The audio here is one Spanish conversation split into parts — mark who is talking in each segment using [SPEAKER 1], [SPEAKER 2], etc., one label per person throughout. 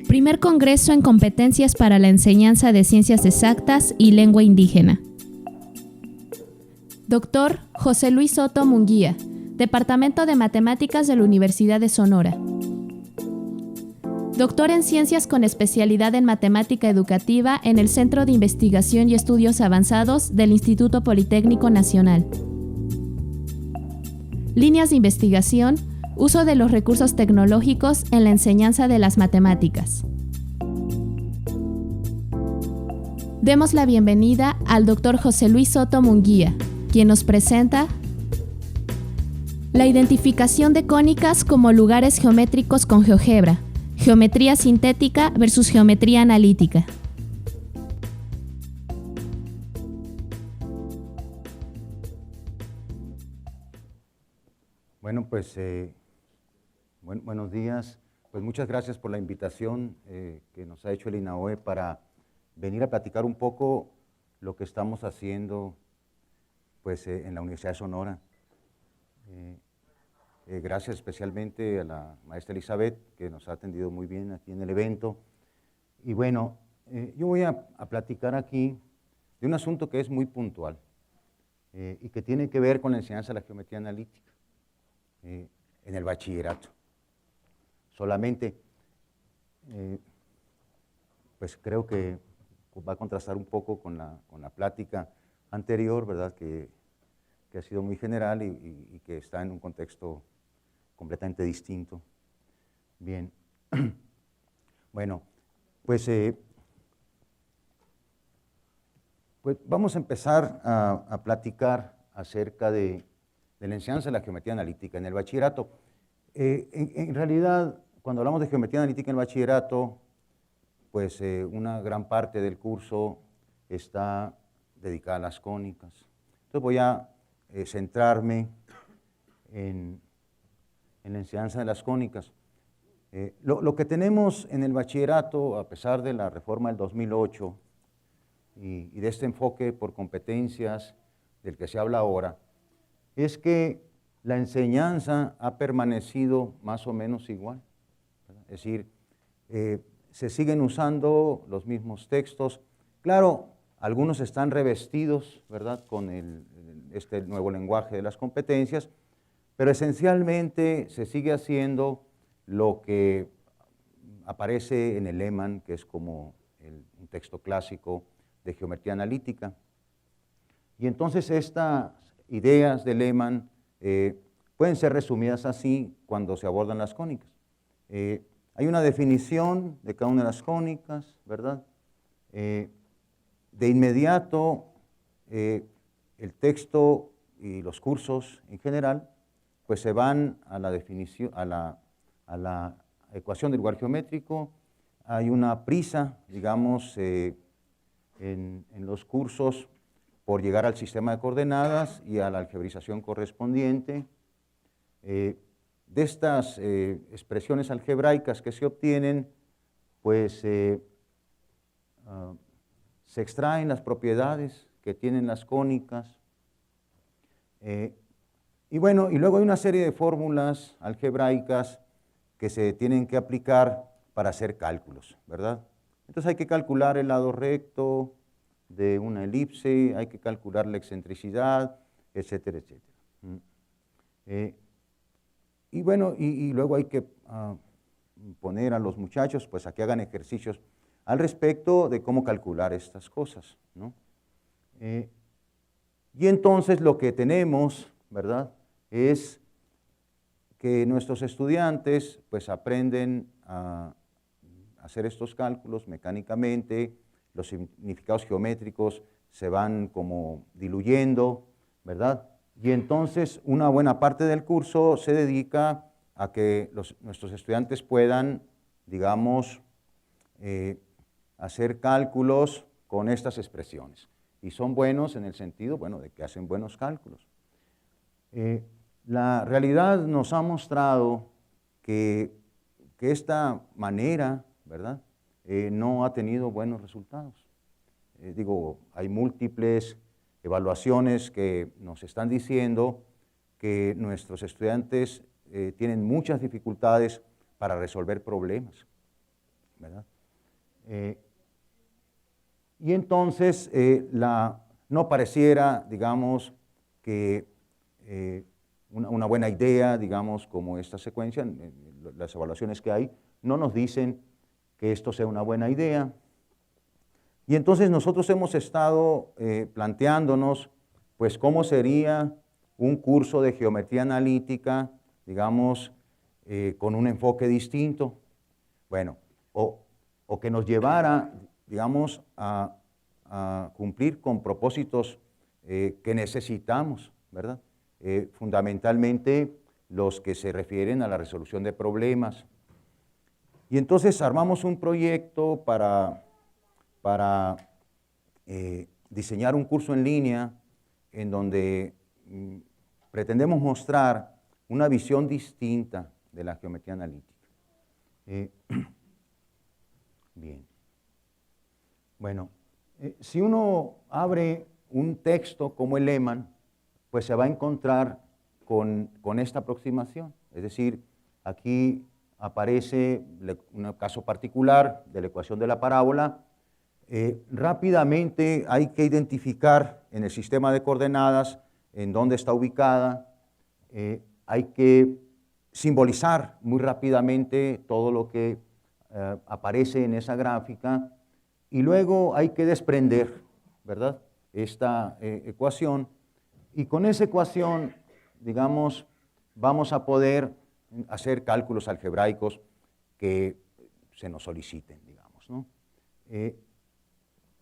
[SPEAKER 1] Primer Congreso en Competencias para la Enseñanza de Ciencias Exactas y Lengua Indígena. Doctor José Luis Soto Munguía, Departamento de Matemáticas de la Universidad de Sonora. Doctor en Ciencias con especialidad en Matemática Educativa en el Centro de Investigación y Estudios Avanzados del Instituto Politécnico Nacional. Líneas de investigación: uso de los recursos tecnológicos en la enseñanza de las matemáticas. Demos la bienvenida al Dr. José Luis Soto Munguía, quien nos presenta la identificación de cónicas como lugares geométricos con GeoGebra, geometría sintética versus geometría analítica.
[SPEAKER 2] Bueno, pues buenos días. Pues muchas gracias por la invitación que nos ha hecho el INAOE para venir a platicar un poco lo que estamos haciendo pues, en la Universidad de Sonora. Gracias especialmente a la maestra Elizabeth, que nos ha atendido muy bien aquí en el evento. Y bueno, yo voy a platicar aquí de un asunto que es muy puntual y que tiene que ver con la enseñanza de la geometría analítica en el bachillerato. Solamente, pues creo que va a contrastar un poco con la plática anterior, ¿verdad? Que ha sido muy general y que está en un contexto completamente distinto. Bien. Bueno, pues vamos a empezar a platicar acerca de la enseñanza de la geometría analítica en el bachillerato. En realidad, cuando hablamos de geometría analítica en el bachillerato, pues una gran parte del curso está dedicada a las cónicas. Entonces voy a centrarme en la enseñanza de las cónicas. Lo que tenemos en el bachillerato, a pesar de la reforma del 2008 y de este enfoque por competencias del que se habla ahora, es que la enseñanza ha permanecido más o menos igual, ¿verdad? Es decir, se siguen usando los mismos textos. Claro, algunos están revestidos, ¿verdad?, con este nuevo lenguaje de las competencias, pero esencialmente se sigue haciendo lo que aparece en el Lehmann, que es como un texto clásico de geometría analítica. Y entonces estas ideas de Lehmann pueden ser resumidas así cuando se abordan las cónicas. Hay una definición de cada una de las cónicas, ¿verdad? De inmediato, el texto y los cursos en general, pues se van a la definición, a la ecuación del lugar geométrico. Hay una prisa, digamos, en los cursos por llegar al sistema de coordenadas y a la algebraización correspondiente. De estas expresiones algebraicas que se obtienen, pues se extraen las propiedades que tienen las cónicas. Y bueno, y luego hay una serie de fórmulas algebraicas que se tienen que aplicar para hacer cálculos, ¿verdad? Entonces hay que calcular el lado recto de una elipse, hay que calcular la excentricidad, etcétera, etcétera. Y bueno, y luego hay que poner a los muchachos pues a que hagan ejercicios al respecto de cómo calcular estas cosas, ¿no? Y entonces lo que tenemos, ¿verdad?, es que nuestros estudiantes pues aprenden a hacer estos cálculos mecánicamente, los significados geométricos se van como diluyendo, ¿verdad? Y entonces una buena parte del curso se dedica a que nuestros estudiantes puedan, digamos, hacer cálculos con estas expresiones. Y son buenos en el sentido, bueno, de que hacen buenos cálculos. La realidad nos ha mostrado que esta manera, ¿verdad?, no ha tenido buenos resultados. Hay múltiples evaluaciones que nos están diciendo que nuestros estudiantes tienen muchas dificultades para resolver problemas. ¿verdad? Y entonces no pareciera, digamos, que una buena idea, digamos, como esta secuencia, las evaluaciones que hay, no nos dicen que esto sea una buena idea. Y entonces nosotros hemos estado planteándonos, pues, cómo sería un curso de geometría analítica, digamos, con un enfoque distinto. Bueno, o que nos llevara, digamos, a cumplir con propósitos que necesitamos, ¿verdad? Fundamentalmente los que se refieren a la resolución de problemas. Y entonces armamos un proyecto para diseñar un curso en línea en donde pretendemos mostrar una visión distinta de la geometría analítica. Bien. Bueno, si uno abre un texto como el Lehmann, pues se va a encontrar con esta aproximación. Es decir, aquí aparece un caso particular de la ecuación de la parábola. Rápidamente hay que identificar en el sistema de coordenadas en dónde está ubicada. Hay que simbolizar muy rápidamente todo lo que aparece en esa gráfica. Y luego hay que desprender, ¿verdad?, esta ecuación. Y con esa ecuación, digamos, vamos a poder hacer cálculos algebraicos que se nos soliciten, digamos, ¿no?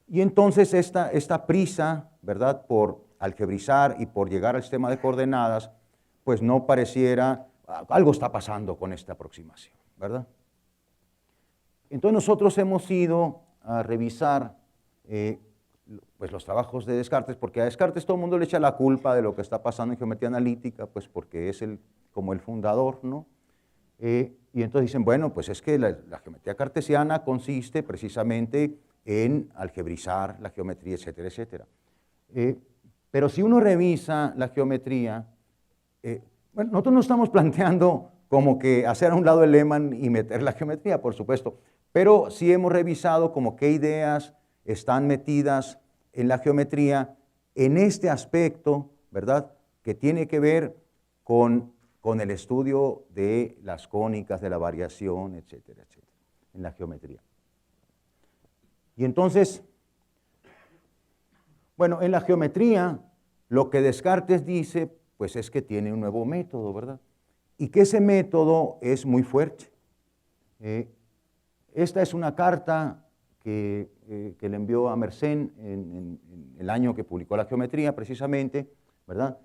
[SPEAKER 2] Y entonces esta prisa, ¿verdad?, por algebrizar y por llegar al sistema de coordenadas, pues no pareciera, algo está pasando con esta aproximación, ¿verdad? Entonces nosotros hemos ido a revisar pues los trabajos de Descartes, porque a Descartes todo el mundo le echa la culpa de lo que está pasando en geometría analítica, pues porque es como el fundador, ¿no? Y entonces dicen, bueno, pues es que la geometría cartesiana consiste precisamente en algebrizar la geometría, etcétera, etcétera. Pero si uno revisa la geometría, bueno, nosotros no estamos planteando como que hacer a un lado el Lehmann y meter la geometría, por supuesto, pero sí hemos revisado como qué ideas están metidas en la geometría en este aspecto, ¿verdad?, que tiene que ver con el estudio de las cónicas, de la variación, etcétera, etcétera, en la geometría. Y entonces, bueno, en la geometría, lo que Descartes dice, pues es que tiene un nuevo método, ¿verdad? Y que ese método es muy fuerte. Esta es una carta que le envió a Mersenne en el año que publicó la geometría, precisamente, ¿verdad?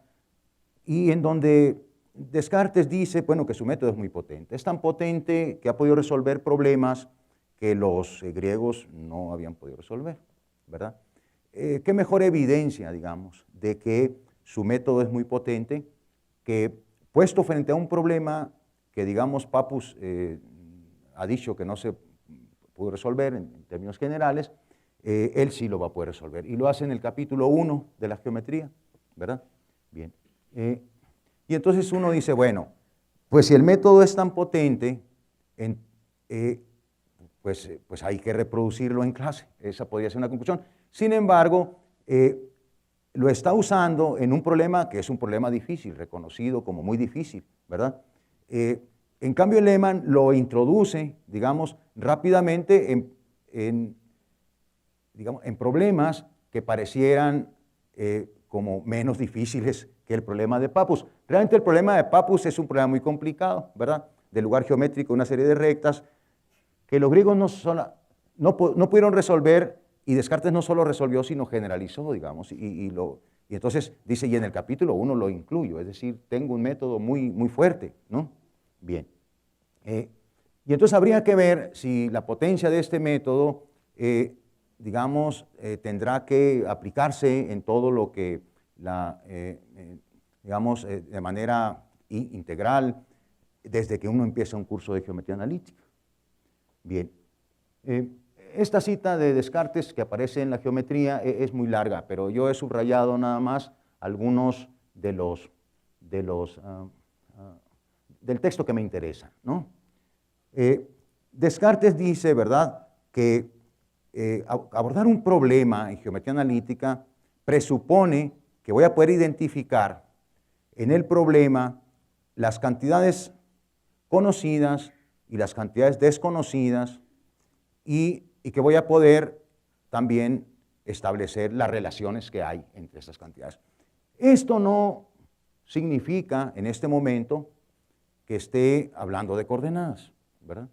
[SPEAKER 2] Y en donde Descartes dice, bueno, que su método es muy potente. Es tan potente que ha podido resolver problemas que los griegos no habían podido resolver, ¿verdad? ¿Qué mejor evidencia, digamos, de que su método es muy potente que puesto frente a un problema que, digamos, Pappus ha dicho que no se pudo resolver en términos generales, él sí lo va a poder resolver. Y lo hace en el capítulo 1 de la geometría, ¿verdad? Bien. Y entonces uno dice, bueno, pues si el método es tan potente, pues hay que reproducirlo en clase. Esa podría ser una conclusión. Sin embargo, lo está usando en un problema que es un problema difícil, reconocido como muy difícil, ¿verdad? En cambio, Lehmann lo introduce, digamos, rápidamente en problemas que parecieran como menos difíciles que el problema de Pappus. Realmente el problema de Pappus es un problema muy complicado, ¿verdad? Del lugar geométrico, una serie de rectas, que los griegos no pudieron resolver, y Descartes no solo resolvió, sino generalizó, digamos, y entonces dice, y en el capítulo 1 lo incluyo, es decir, tengo un método muy, muy fuerte, ¿no? Bien. Y entonces habría que ver si la potencia de este método, digamos, tendrá que aplicarse en todo lo que, digamos, de manera integral, desde que uno empieza un curso de geometría analítica. Bien. Esta cita de Descartes que aparece en la geometría es muy larga, pero yo he subrayado nada más algunos del texto que me interesa, ¿no? Descartes dice, ¿verdad?, que abordar un problema en geometría analítica presupone que voy a poder identificar en el problema las cantidades conocidas y las cantidades desconocidas y que voy a poder también establecer las relaciones que hay entre estas cantidades. Esto no significa en este momento que esté hablando de coordenadas, ¿verdad?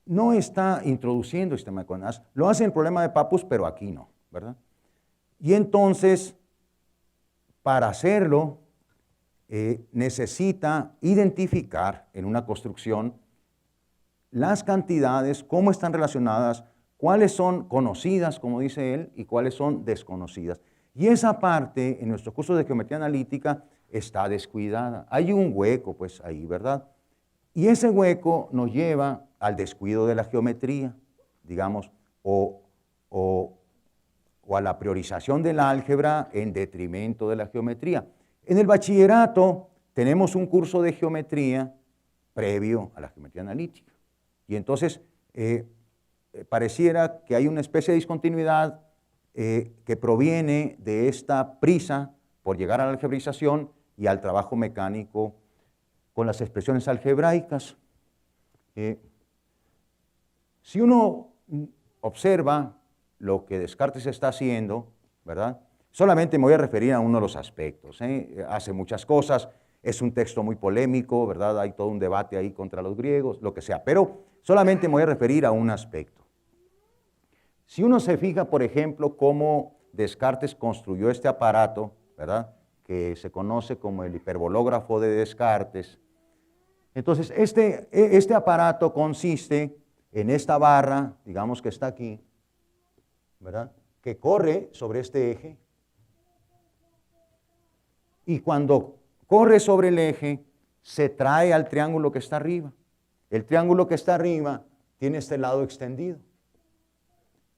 [SPEAKER 2] No está introduciendo sistema de coordenadas, lo hace en el problema de Pappus, pero aquí no, ¿verdad? Y entonces, para hacerlo, necesita identificar en una construcción las cantidades, cómo están relacionadas, cuáles son conocidas, como dice él, y cuáles son desconocidas. Y esa parte, en nuestro curso de geometría analítica, está descuidada. Hay un hueco, pues, ahí, ¿verdad? Y ese hueco nos lleva al descuido de la geometría, digamos, o a la priorización del álgebra en detrimento de la geometría. En el bachillerato tenemos un curso de geometría previo a la geometría analítica. Y entonces pareciera que hay una especie de discontinuidad que proviene de esta prisa por llegar a la algebraización y al trabajo mecánico con las expresiones algebraicas. Si uno observa lo que Descartes está haciendo, ¿verdad? Solamente me voy a referir a uno de los aspectos. Hace muchas cosas, es un texto muy polémico, ¿verdad? Hay todo un debate ahí contra los griegos, lo que sea, pero solamente me voy a referir a un aspecto. Si uno se fija, por ejemplo, cómo Descartes construyó este aparato, ¿verdad?, que se conoce como el hiperbológrafo de Descartes, entonces este aparato consiste en esta barra, digamos que está aquí, ¿verdad?, que corre sobre este eje, y cuando corre sobre el eje, se trae al triángulo que está arriba. El triángulo que está arriba tiene este lado extendido.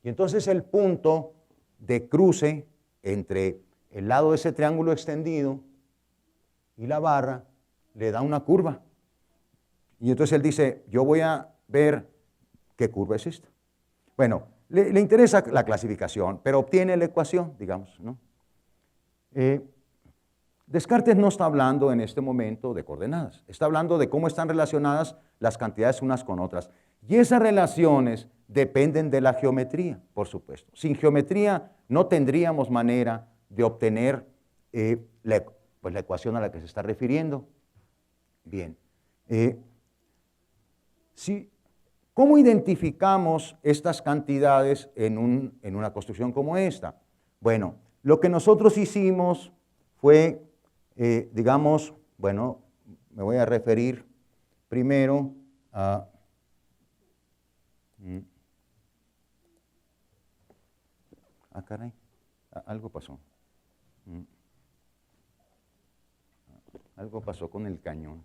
[SPEAKER 2] Y entonces el punto de cruce entre el lado de ese triángulo extendido y la barra le da una curva. Y entonces él dice, yo voy a ver qué curva es esta. Bueno, le interesa la clasificación, pero obtiene la ecuación, digamos, ¿no? Descartes no está hablando en este momento de coordenadas, está hablando de cómo están relacionadas las cantidades unas con otras. Y esas relaciones dependen de la geometría, por supuesto. Sin geometría no tendríamos manera de obtener la ecuación a la que se está refiriendo. Bien. ¿Cómo identificamos estas cantidades en una construcción como esta? Bueno, lo que nosotros hicimos fue, digamos, bueno, me voy a referir primero a... Ah, caray, algo pasó. Algo pasó con el cañón.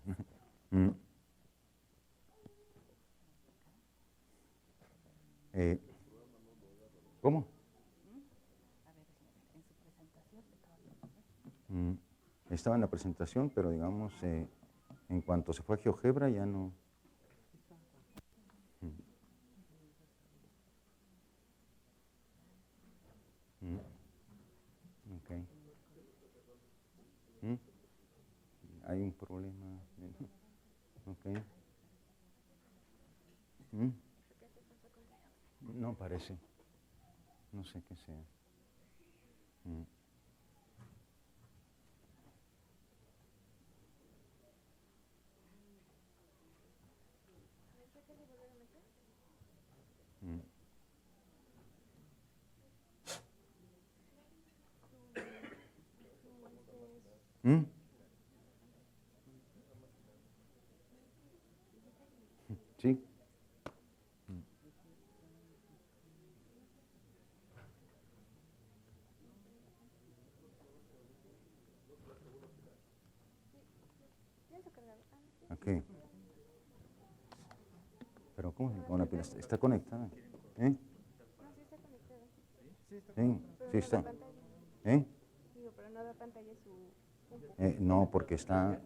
[SPEAKER 2] ¿Cómo? Estaba en la presentación, pero digamos, en cuanto se fue a GeoGebra ya no... Okay. Hay un problema. Okay. No parece. No sé qué sea. ¿Sí? Okay. Pero ¿cómo? Con la pila está conectada. ¿Eh? Sí, sí está. ¿Eh?
[SPEAKER 3] Digo, pero no da pantalla su
[SPEAKER 2] No, porque está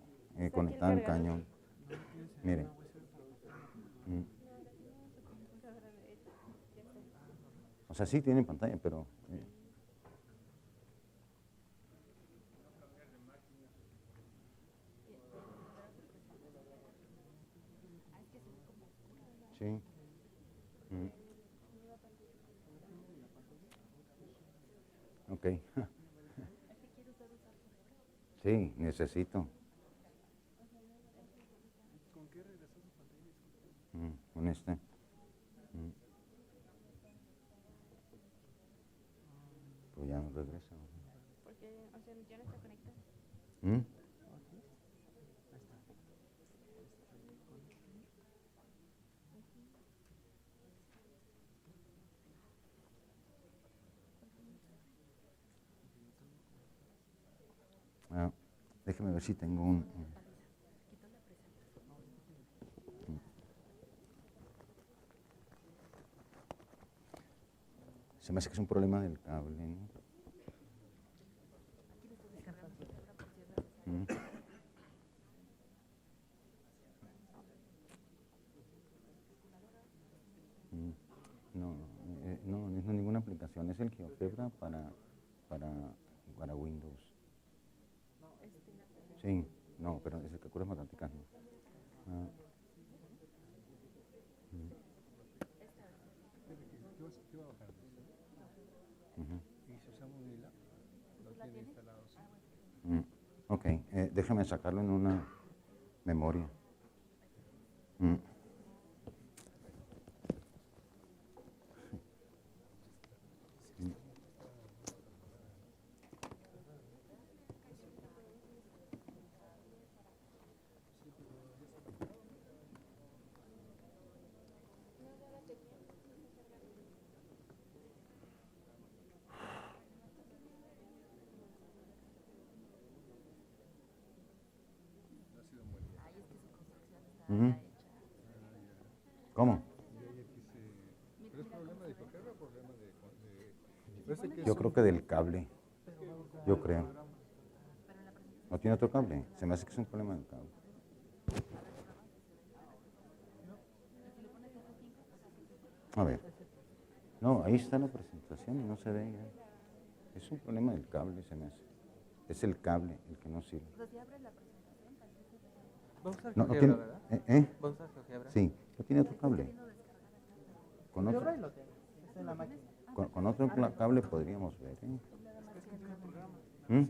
[SPEAKER 2] conectado al cañón. Miren. Mm. O sea, sí tienen pantalla, pero... sí. Mm. Ok. Sí, necesito. Con este. Pues ya no regresa.
[SPEAKER 3] Porque, o sea, ya no está conectado.
[SPEAKER 2] ¿Mm? Ah, déjeme ver si tengo un... Se me hace que es un problema del cable, ¿no? Mm. No, no es ninguna aplicación, es el GeoGebra para Windows. Sí, no, pero es el calculadora matemáticas, no. Ah. Ujú. Ok, déjame sacarlo en una memoria. Ujú. ¿Cómo? Yo creo que del cable, yo creo. ¿No tiene otro cable? Se me hace que es un problema del cable. A ver. No, ahí está la presentación y no se ve ya. Es un problema del cable, se me hace. Es el cable el que no sirve.
[SPEAKER 4] Va a usar
[SPEAKER 2] No
[SPEAKER 4] GeoGebra,
[SPEAKER 2] tiene,
[SPEAKER 4] ¿verdad? Va a usar GeoGebra.
[SPEAKER 2] Sí, no tiene otro cable. Con otro,
[SPEAKER 4] GeoGebra lo tengo, está en la máquina.
[SPEAKER 2] con otro cable podríamos ver, ¿eh? ¿Mm?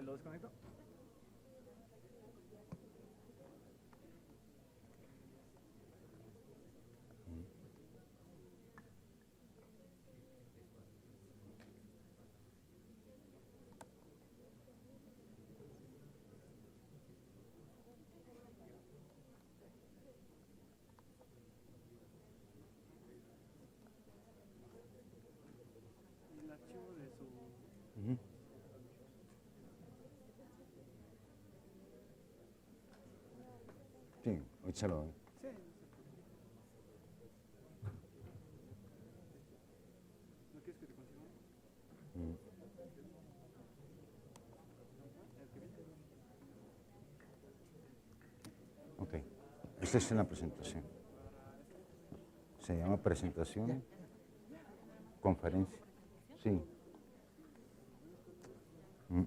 [SPEAKER 4] ¿Lo desconecto? El archivo de su...
[SPEAKER 2] Ujú. Sí, ahorita se lo doy.
[SPEAKER 4] Sí. ¿No quieres que te consiga?
[SPEAKER 2] Ok, esta es la presentación. Se llama presentación, conferencia. Sí. Mm.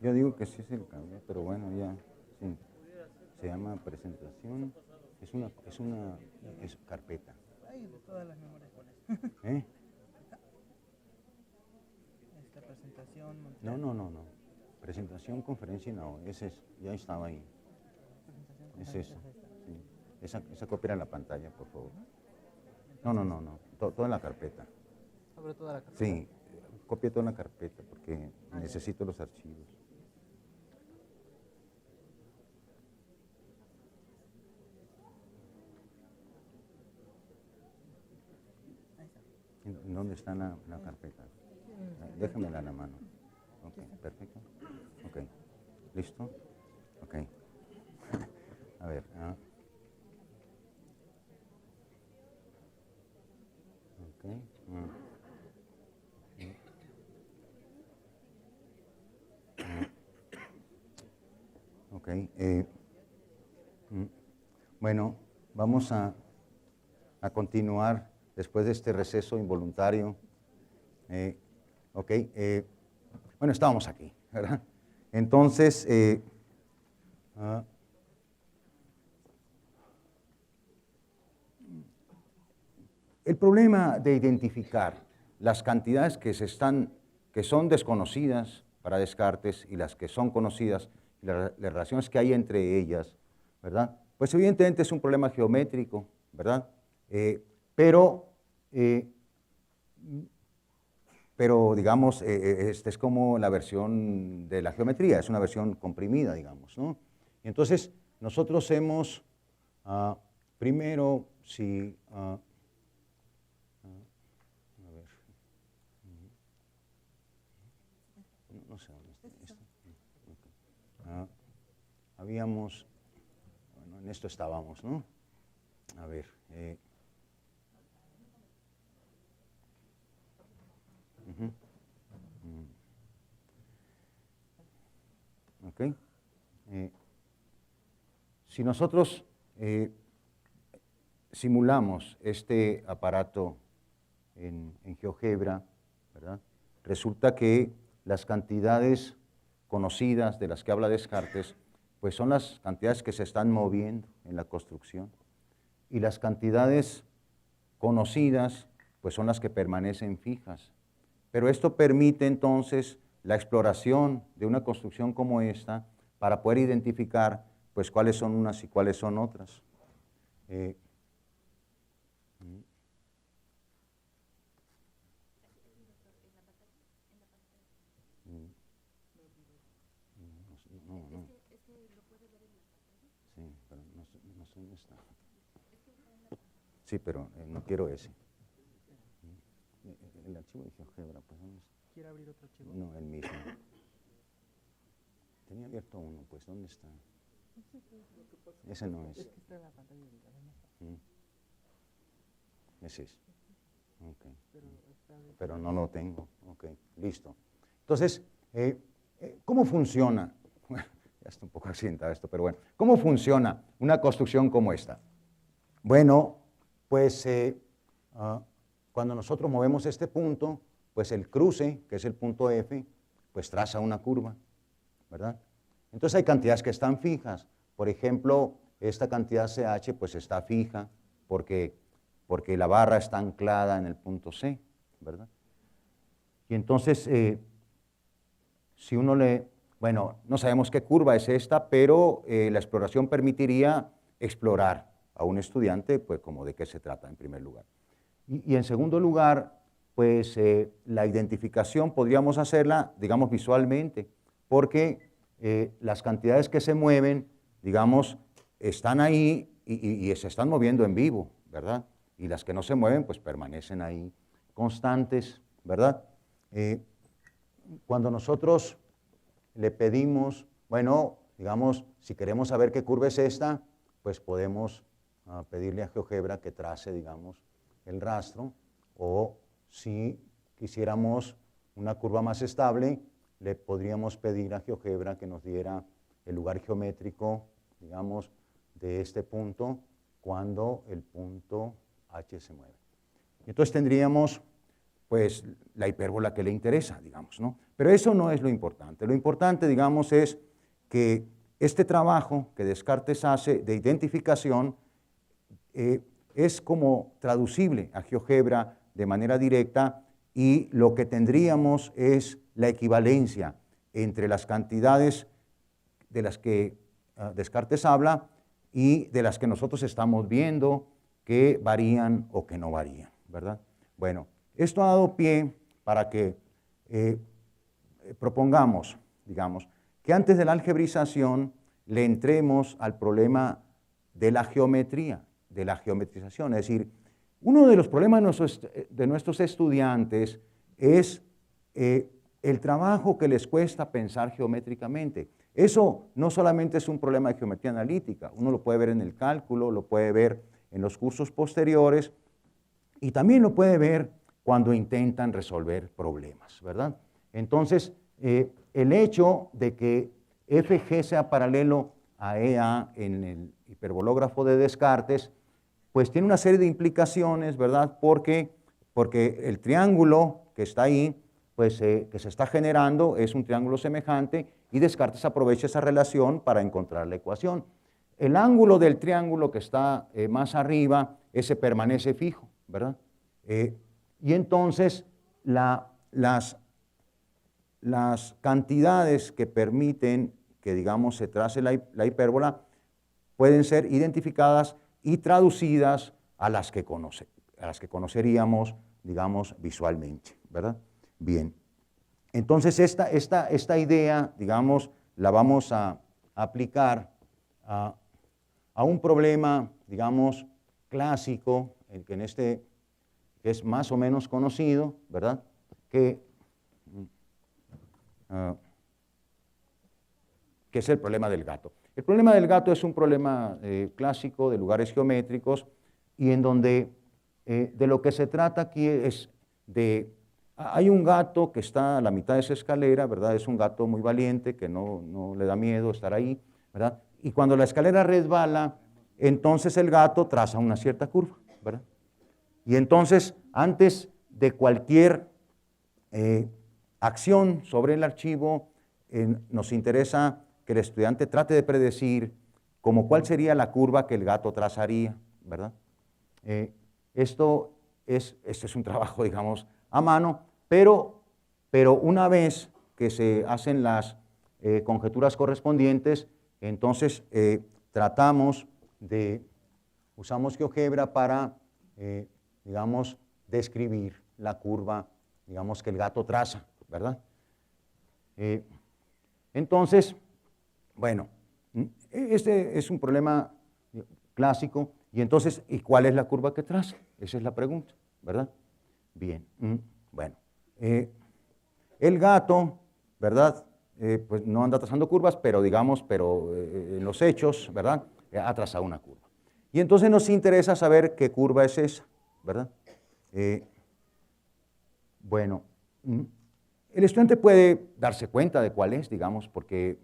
[SPEAKER 2] Yo digo que sí es el cable, pero bueno, ya, sí. Se llama presentación, es carpeta.
[SPEAKER 4] Ay, de todas las memorias pones.
[SPEAKER 2] ¿Eh?
[SPEAKER 4] Esta presentación...
[SPEAKER 2] No. Presentación, conferencia, no, ya estaba ahí. Es eso, sí. Esa copia en la pantalla, por favor. No. Todo en la carpeta.
[SPEAKER 4] Sobre toda la carpeta.
[SPEAKER 2] Sí, copia toda la carpeta porque necesito los archivos.
[SPEAKER 4] Ahí está.
[SPEAKER 2] ¿En dónde está la carpeta? Déjamela en la mano. Ok, perfecto. Ok, ¿listo? Ok. A ver. Ok. Ok. Bueno, vamos a continuar después de este receso involuntario. Ok. Bueno, estábamos aquí, ¿verdad? Entonces, el problema de identificar las cantidades que son desconocidas para Descartes y las que son conocidas, las relaciones que hay entre ellas, ¿verdad? Pues evidentemente es un problema geométrico, ¿verdad? Pero digamos, esta es como la versión de la geometría, es una versión comprimida, digamos, ¿no? Entonces, nosotros hemos, primero, si... a ver, no sé dónde está esto. Okay. Habíamos, bueno, en esto estábamos, ¿no? A ver, ok. Si nosotros simulamos este aparato en GeoGebra, ¿verdad? Resulta que las cantidades conocidas de las que habla Descartes, pues son las cantidades que se están moviendo en la construcción. Y las cantidades conocidas, pues son las que permanecen fijas. Pero esto permite entonces la exploración de una construcción como esta para poder identificar pues cuáles son unas y cuáles son otras. No. Sí, pero no sé dónde está. Sí, pero no quiero ese. El archivo de GeoGebra, pues ¿dónde está?
[SPEAKER 4] ¿Quiere abrir otro archivo?
[SPEAKER 2] No, el mismo. Tenía abierto uno, pues ¿dónde está? Ese no es.
[SPEAKER 4] Es que está en la pantalla de
[SPEAKER 2] Ese es. Okay. Pero no lo tengo. Ok, listo. Entonces, ¿cómo funciona? Ya está un poco accidentado esto, pero bueno. ¿Cómo funciona una construcción como esta? Bueno, pues cuando nosotros movemos este punto, pues el cruce, que es el punto F, pues traza una curva, ¿verdad? Entonces hay cantidades que están fijas. Por ejemplo, esta cantidad CH pues está fija porque la barra está anclada en el punto C, ¿verdad? Y entonces, si uno bueno, no sabemos qué curva es esta, pero la exploración permitiría explorar a un estudiante, pues como de qué se trata en primer lugar. Y en segundo lugar, pues la identificación podríamos hacerla, digamos, visualmente, porque las cantidades que se mueven, digamos, están ahí y se están moviendo en vivo, ¿verdad? Y las que no se mueven, pues permanecen ahí constantes, ¿verdad? Cuando nosotros le pedimos, bueno, digamos, si queremos saber qué curva es esta, pues podemos pedirle a GeoGebra que trace, digamos, el rastro, o si quisiéramos una curva más estable, le podríamos pedir a GeoGebra que nos diera el lugar geométrico, digamos, de este punto cuando el punto H se mueve. Entonces tendríamos, pues, la hipérbola que le interesa, digamos, ¿no? Pero eso no es lo importante. Lo importante, digamos, es que este trabajo que Descartes hace de identificación es como traducible a GeoGebra de manera directa y lo que tendríamos es la equivalencia entre las cantidades de las que Descartes habla y de las que nosotros estamos viendo que varían o que no varían, ¿verdad? Bueno, esto ha dado pie para que propongamos, digamos, que antes de la algebrización le entremos al problema de la geometría, de la geometrización. Es decir, uno de los problemas de nuestros estudiantes es el trabajo que les cuesta pensar geométricamente. Eso no solamente es un problema de geometría analítica, uno lo puede ver en el cálculo, lo puede ver en los cursos posteriores y también lo puede ver cuando intentan resolver problemas, ¿verdad? Entonces, el hecho de que FG sea paralelo a EA en el hiperbológrafo de Descartes, pues tiene una serie de implicaciones, ¿verdad? Porque el triángulo que está ahí, pues que se está generando es un triángulo semejante y Descartes aprovecha esa relación para encontrar la ecuación. El ángulo del triángulo que está más arriba, ese permanece fijo, ¿verdad? Y entonces las cantidades que permiten que, digamos, se trace la hipérbola pueden ser identificadas y traducidas a las que conoceríamos, digamos, visualmente, ¿verdad? Bien. Entonces, esta idea, digamos, la vamos a aplicar a un problema, digamos, clásico, que es más o menos conocido, ¿verdad? Que es el problema del gato. El problema del gato es un problema clásico de lugares geométricos y en donde de lo que se trata aquí es de... Hay un gato que está a la mitad de esa escalera, ¿verdad? Es un gato muy valiente que no le da miedo estar ahí, ¿verdad? Y cuando la escalera resbala, entonces el gato traza una cierta curva, ¿verdad? Y entonces, antes de cualquier acción sobre el archivo, nos interesa que el estudiante trate de predecir cuál sería la curva que el gato trazaría, ¿verdad? Esto es un trabajo, digamos, a mano, pero una vez que se hacen las conjeturas correspondientes, entonces usamos GeoGebra para, digamos, describir la curva, digamos, que el gato traza, ¿verdad? Entonces, bueno, este es un problema clásico, y entonces, ¿y cuál es la curva que traza? Esa es la pregunta, ¿verdad? Bien, bueno, el gato, ¿verdad? Pues no anda trazando curvas, pero digamos, en los hechos, ¿verdad? Ha trazado una curva. Y entonces nos interesa saber qué curva es esa, ¿verdad? Bueno, el estudiante puede darse cuenta de cuál es, digamos, porque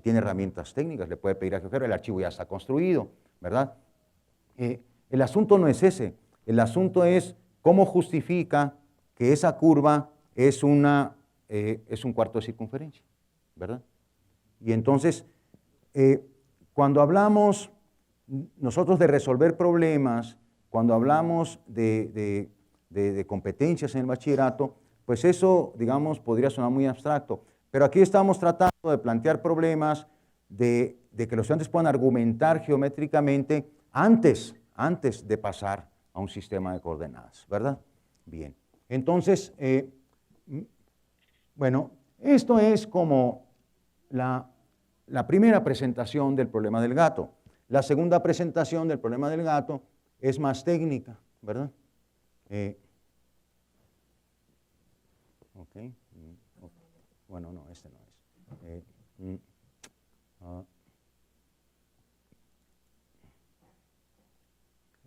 [SPEAKER 2] tiene herramientas técnicas, le puede pedir a GeoGebra, el archivo ya está construido, ¿verdad? El asunto no es ese, el asunto es cómo justifica que esa curva es un cuarto de circunferencia, ¿verdad? Y entonces, cuando hablamos nosotros de resolver problemas, cuando hablamos de competencias en el bachillerato, pues eso, digamos, podría sonar muy abstracto, pero aquí estamos tratando de plantear problemas de que los estudiantes puedan argumentar geométricamente antes de pasar a un sistema de coordenadas, ¿verdad? Bien, entonces, bueno, esto es como la primera presentación del problema del gato. La segunda presentación del problema del gato es más técnica, ¿verdad? Okay. Bueno, no, este no es.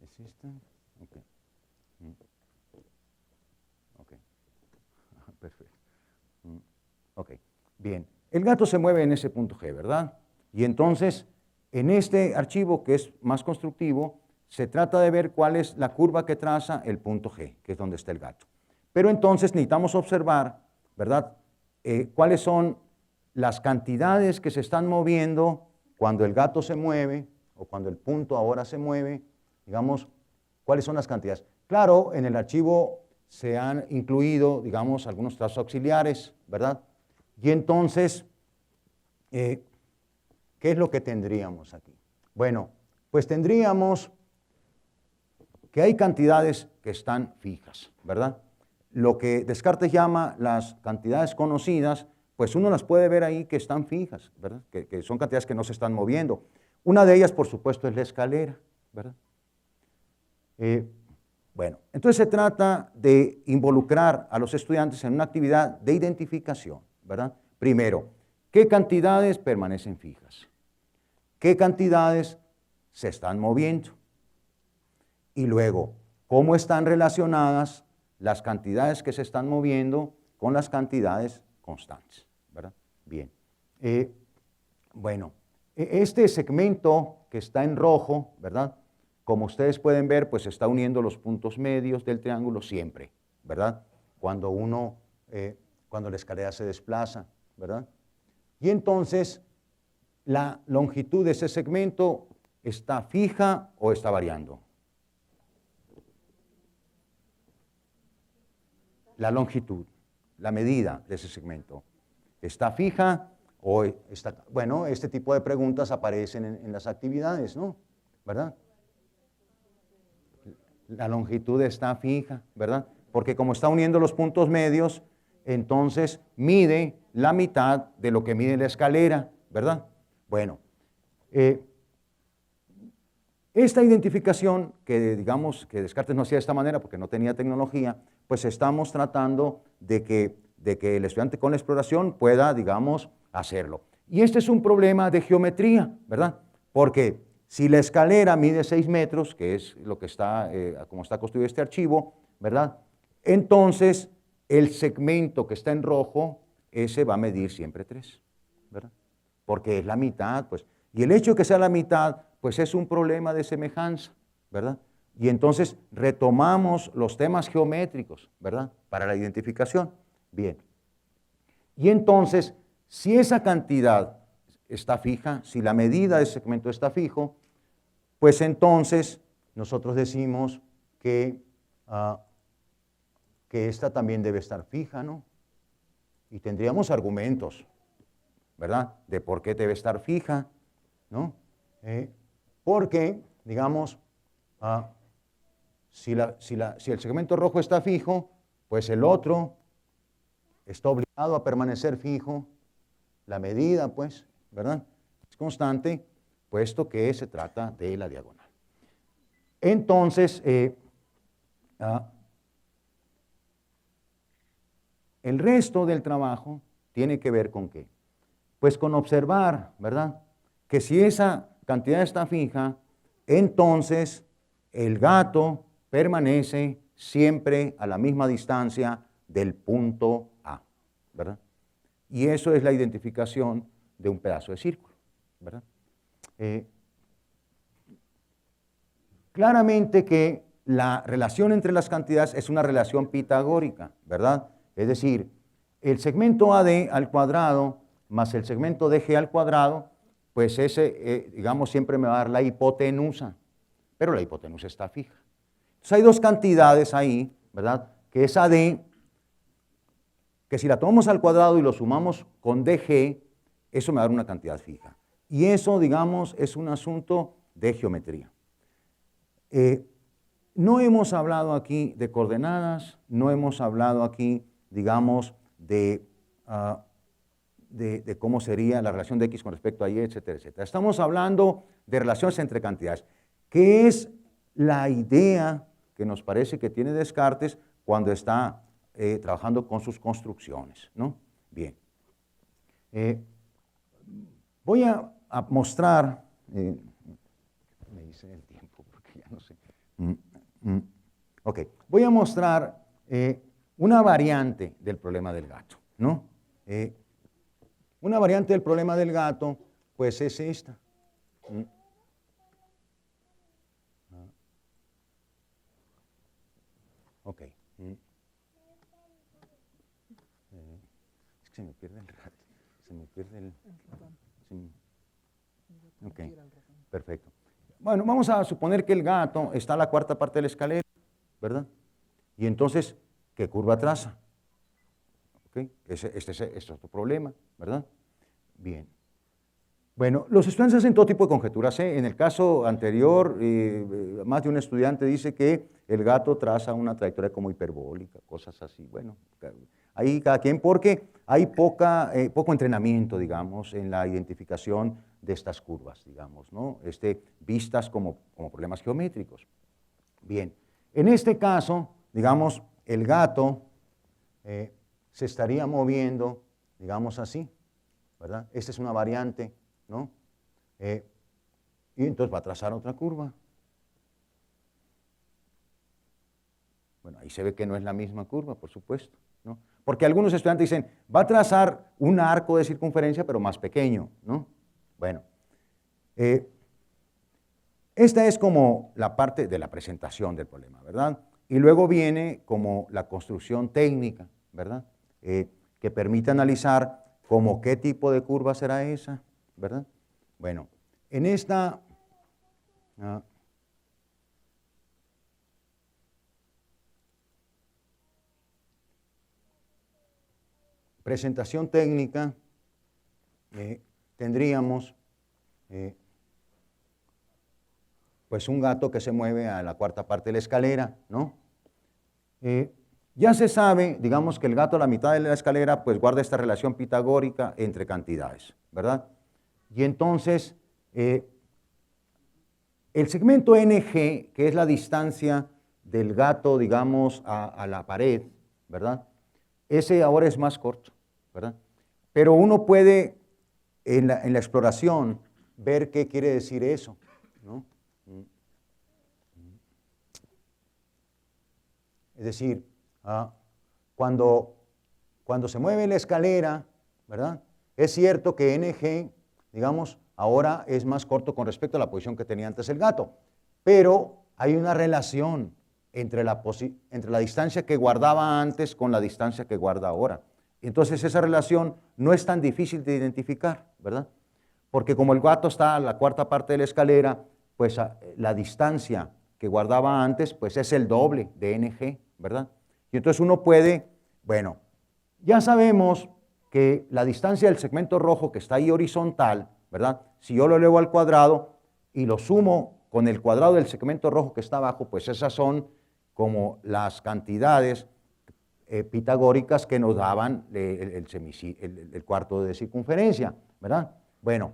[SPEAKER 2] ¿Es esta? Ok. Ok. Perfecto. Ok. Bien. El gato se mueve en ese punto G, ¿verdad? Y entonces, en este archivo que es más constructivo, se trata de ver cuál es la curva que traza el punto G, que es donde está el gato. Pero entonces necesitamos observar, ¿verdad?, cuáles son las cantidades que se están moviendo cuando el gato se mueve o cuando el punto ahora se mueve, digamos, cuáles son las cantidades. Claro, en el archivo se han incluido, digamos, algunos trazos auxiliares, ¿verdad? Y entonces, ¿qué es lo que tendríamos aquí? Bueno, pues tendríamos que hay cantidades que están fijas, ¿verdad? Lo que Descartes llama las cantidades conocidas, pues uno las puede ver ahí que están fijas, ¿verdad? Que son cantidades que no se están moviendo. Una de ellas, por supuesto, es la escalera, ¿verdad? Bueno, entonces se trata de involucrar a los estudiantes en una actividad de identificación, ¿verdad? Primero, ¿qué cantidades permanecen fijas? ¿Qué cantidades se están moviendo? Y luego, ¿cómo están relacionadas las cantidades que se están moviendo con las cantidades constantes? ¿Verdad? Bien. Bueno, este segmento que está en rojo, ¿verdad? Como ustedes pueden ver, pues está uniendo los puntos medios del triángulo siempre, ¿verdad? Cuando la escalera se desplaza, ¿verdad? Y entonces, la longitud de ese segmento está fija o está variando. La longitud, la medida de ese segmento, ¿está fija o está...? Bueno, este tipo de preguntas aparecen en las actividades, ¿no? ¿Verdad? La longitud está fija, ¿verdad? Porque como está uniendo los puntos medios, entonces mide la mitad de lo que mide la escalera, ¿verdad? Bueno, esta identificación, que digamos que Descartes no hacía de esta manera porque no tenía tecnología, pues estamos tratando de que el estudiante con la exploración pueda, digamos, hacerlo. Y este es un problema de geometría, ¿verdad? Porque si la escalera mide 6 metros, que es lo que está, como está construido este archivo, ¿verdad? Entonces, el segmento que está en rojo, ese va a medir siempre 3, ¿verdad? Porque es la mitad, pues. Y el hecho de que sea la mitad, pues es un problema de semejanza, ¿verdad? Y entonces retomamos los temas geométricos, ¿verdad? Para la identificación. Bien. Y entonces, si esa cantidad está fija, si la medida de ese segmento está fijo, pues entonces nosotros decimos que esta también debe estar fija, ¿no? Y tendríamos argumentos, ¿verdad? De por qué debe estar fija, ¿no? Porque, digamos, si el segmento rojo está fijo, pues el otro está obligado a permanecer fijo, la medida, pues, ¿verdad? Es constante, puesto que se trata de la diagonal. Entonces, el resto del trabajo tiene que ver con ¿qué? Pues con observar, ¿verdad? Que si esa cantidad está fija, entonces el gato permanece siempre a la misma distancia del punto A, ¿verdad? Y eso es la identificación de un pedazo de círculo, ¿verdad? Claramente que la relación entre las cantidades es una relación pitagórica, ¿verdad? Es decir, el segmento AD al cuadrado más el segmento DG al cuadrado, pues ese, digamos, siempre me va a dar la hipotenusa, pero la hipotenusa está fija. Entonces hay dos cantidades ahí, ¿verdad? Que es AD, que si la tomamos al cuadrado y lo sumamos con DG, eso me va a dar una cantidad fija. Y eso, digamos, es un asunto de geometría. No hemos hablado aquí de coordenadas, no hemos hablado aquí, digamos, de cómo sería la relación de X con respecto a Y, etcétera, etcétera. Estamos hablando de relaciones entre cantidades, que es la idea que nos parece que tiene Descartes cuando está trabajando con sus construcciones, ¿no? Bien. Voy a mostrar, me dice el tiempo porque ya no sé. Ok, voy a mostrar una variante del problema del gato, ¿no? Una variante del problema del gato, pues es esta. Ok. Es que se me pierde el rato. Se me pierde el... Ok, perfecto. Bueno, vamos a suponer que el gato está a la cuarta parte de la escalera, ¿verdad? Y entonces, ¿qué curva traza? ¿Okay? Este es otro problema, ¿verdad? Bien. Bueno, los estudiantes hacen todo tipo de conjeturas. En el caso anterior, más de un estudiante dice que el gato traza una trayectoria como hiperbólica, cosas así. Bueno, ahí cada quien, porque hay poco entrenamiento, digamos, en la identificación de estas curvas, digamos, ¿no? Vistas como problemas geométricos. Bien, En este caso, digamos, el gato se estaría moviendo, digamos así, ¿verdad? Esta es una variante, ¿no? Y entonces va a trazar otra curva. Bueno, ahí se ve que no es la misma curva, por supuesto, ¿no? Porque algunos estudiantes dicen, va a trazar un arco de circunferencia, pero más pequeño, ¿no? Bueno, esta es como la parte de la presentación del problema, ¿verdad? Y luego viene como la construcción técnica, ¿verdad? Que permite analizar como qué tipo de curva será esa, ¿verdad? Bueno, en esta presentación técnica tendríamos pues un gato que se mueve a la cuarta parte de la escalera, ¿no? Ya se sabe, digamos, que el gato a la mitad de la escalera pues guarda esta relación pitagórica entre cantidades, ¿verdad? Y entonces, el segmento NG, que es la distancia del gato, digamos, a la pared, ¿verdad? Ese ahora es más corto, ¿verdad? Pero uno puede, en la exploración, ver qué quiere decir eso, ¿no? Es decir, cuando se mueve la escalera, ¿verdad? Es cierto que NG, digamos, ahora es más corto con respecto a la posición que tenía antes el gato, pero hay una relación entre la distancia que guardaba antes con la distancia que guarda ahora. Entonces esa relación no es tan difícil de identificar, ¿verdad? Porque como el gato está a la cuarta parte de la escalera, pues la distancia que guardaba antes, pues es el doble de NG, ¿verdad? Y entonces uno puede, bueno, ya sabemos que la distancia del segmento rojo que está ahí horizontal, ¿verdad? Si yo lo elevo al cuadrado y lo sumo con el cuadrado del segmento rojo que está abajo, pues esas son como las cantidades pitagóricas que nos daban el cuarto de circunferencia, ¿verdad? Bueno,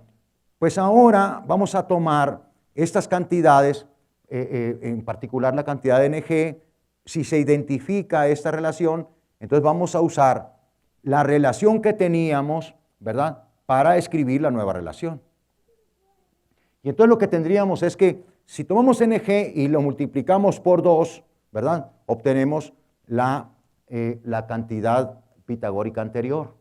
[SPEAKER 2] pues ahora vamos a tomar estas cantidades, en particular la cantidad de NG. Si se identifica esta relación, entonces vamos a usar la relación que teníamos, ¿verdad?, para escribir la nueva relación. Y entonces lo que tendríamos es que si tomamos NG y lo multiplicamos por 2, ¿verdad?, obtenemos la cantidad pitagórica anterior.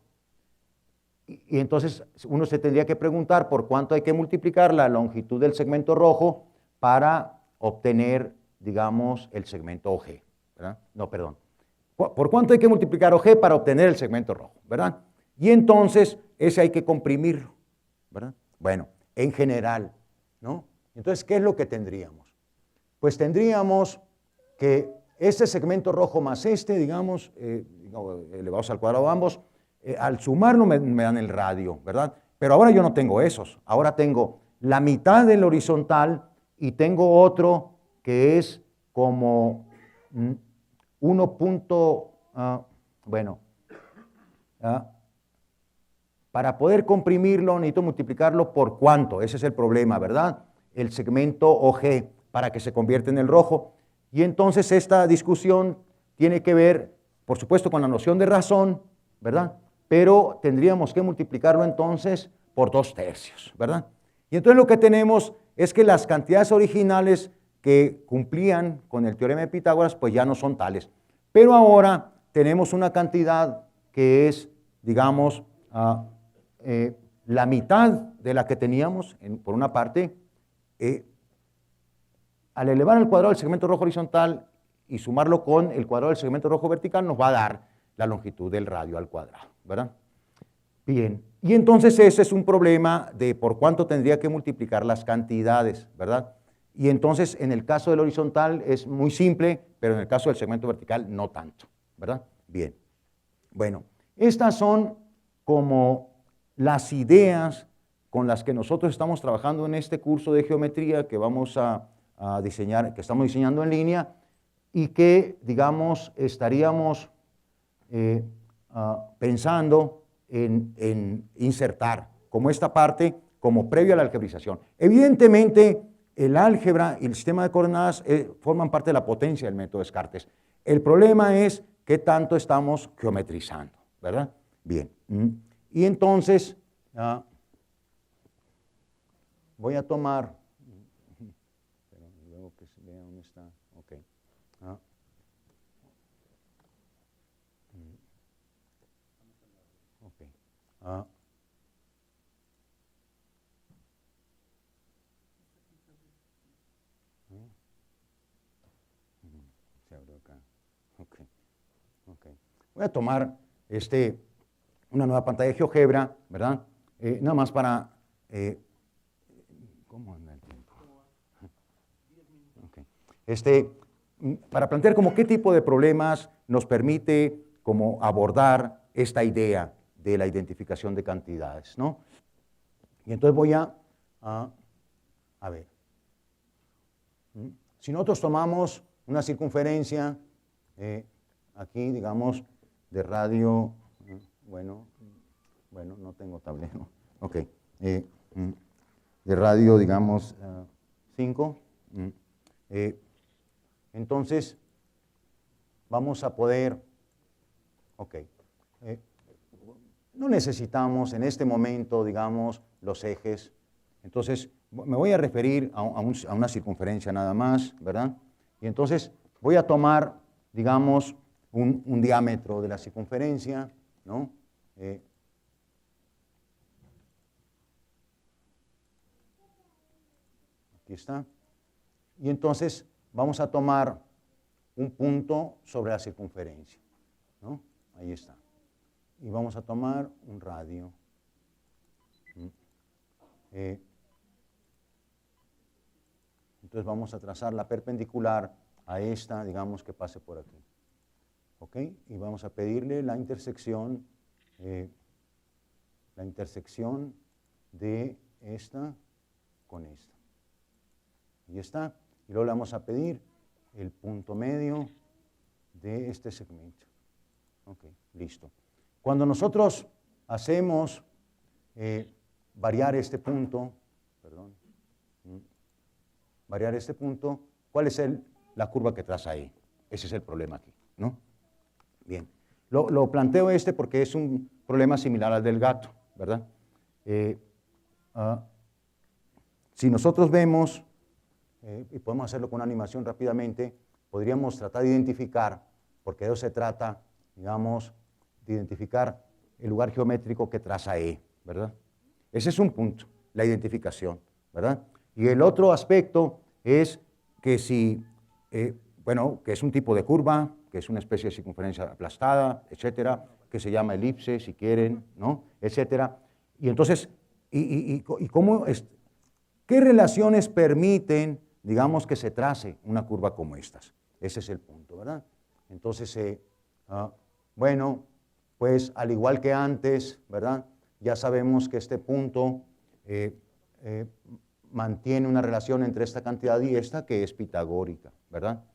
[SPEAKER 2] Y entonces uno se tendría que preguntar por cuánto hay que multiplicar la longitud del segmento rojo para obtener, digamos, el segmento OG, ¿verdad? No, perdón. ¿Por cuánto hay que multiplicar OG para obtener el segmento rojo, verdad? Y entonces ese hay que comprimirlo, ¿verdad? Bueno, en general, ¿no? Entonces, ¿qué es lo que tendríamos? Pues tendríamos que este segmento rojo más este, digamos, elevados al cuadrado ambos, al sumarlo me dan el radio, ¿verdad? Pero ahora yo no tengo esos. Ahora tengo la mitad del horizontal y tengo otro que es como 1 punto, para poder comprimirlo necesito multiplicarlo por cuánto, ese es el problema, ¿verdad? El segmento OG para que se convierta en el rojo. Y entonces esta discusión tiene que ver, por supuesto, con la noción de razón, ¿verdad? Pero tendríamos que multiplicarlo entonces por 2/3, ¿verdad? Y entonces lo que tenemos es que las cantidades originales que cumplían con el teorema de Pitágoras, pues ya no son tales. Pero ahora tenemos una cantidad que es, digamos, la mitad de la que teníamos, por una parte, al elevar el cuadrado del segmento rojo horizontal y sumarlo con el cuadrado del segmento rojo vertical, nos va a dar la longitud del radio al cuadrado, ¿verdad? Bien, y entonces ese es un problema de por cuánto tendría que multiplicar las cantidades, ¿verdad? Y entonces en el caso del horizontal es muy simple, pero en el caso del segmento vertical no tanto, ¿verdad? Bien, bueno, estas son como las ideas con las que nosotros estamos trabajando en este curso de geometría que vamos a diseñar, que estamos diseñando en línea y que, digamos, estaríamos pensando en insertar como esta parte, como previo a la algebrización. Evidentemente, el álgebra y el sistema de coordenadas forman parte de la potencia del método Descartes. El problema es qué tanto estamos geometrizando, ¿verdad? Bien. Y entonces, voy a tomar, pero luego que se vea dónde está, ok. Ok. Se abrió acá. Ok. Ok. Voy a tomar una nueva pantalla de GeoGebra, ¿verdad? Nada más para... ¿cómo anda el tiempo? Okay. Para plantear como qué tipo de problemas nos permite como abordar esta idea de la identificación de cantidades, ¿no? Y entonces voy a ver. Si nosotros tomamos una circunferencia, aquí, digamos, de radio, bueno, no tengo tablero, ok, de radio, digamos, 5, entonces vamos a poder, ok, no necesitamos en este momento, digamos, los ejes, entonces me voy a referir a una circunferencia nada más, ¿verdad? Y entonces voy a tomar, digamos, un diámetro de la circunferencia, ¿no? Aquí está. Y entonces vamos a tomar un punto sobre la circunferencia, ¿no? Ahí está. Y vamos a tomar un radio. Entonces vamos a trazar la perpendicular a esta, digamos, que pase por aquí. ¿Ok? Y vamos a pedirle la intersección de esta con esta. Y está. Y luego le vamos a pedir el punto medio de este segmento. Ok, listo. Cuando nosotros hacemos variar este punto, ¿cuál es la curva que traza ahí? Ese es el problema aquí, ¿no? Bien. Lo planteo porque es un problema similar al del gato, ¿verdad? Si nosotros vemos, y podemos hacerlo con una animación rápidamente, podríamos tratar de identificar, porque de eso se trata, digamos, de identificar el lugar geométrico que traza E, ¿verdad? Ese es un punto, la identificación, ¿verdad? Y el otro aspecto es que si, que es un tipo de curva, que es una especie de circunferencia aplastada, etcétera, que se llama elipse, si quieren, ¿no? Etcétera. Y entonces, ¿qué relaciones permiten, digamos, que se trace una curva como estas? Ese es el punto, ¿verdad? Entonces, pues al igual que antes, ¿verdad? Ya sabemos que este punto mantiene una relación entre esta cantidad y esta que es pitagórica, ¿verdad?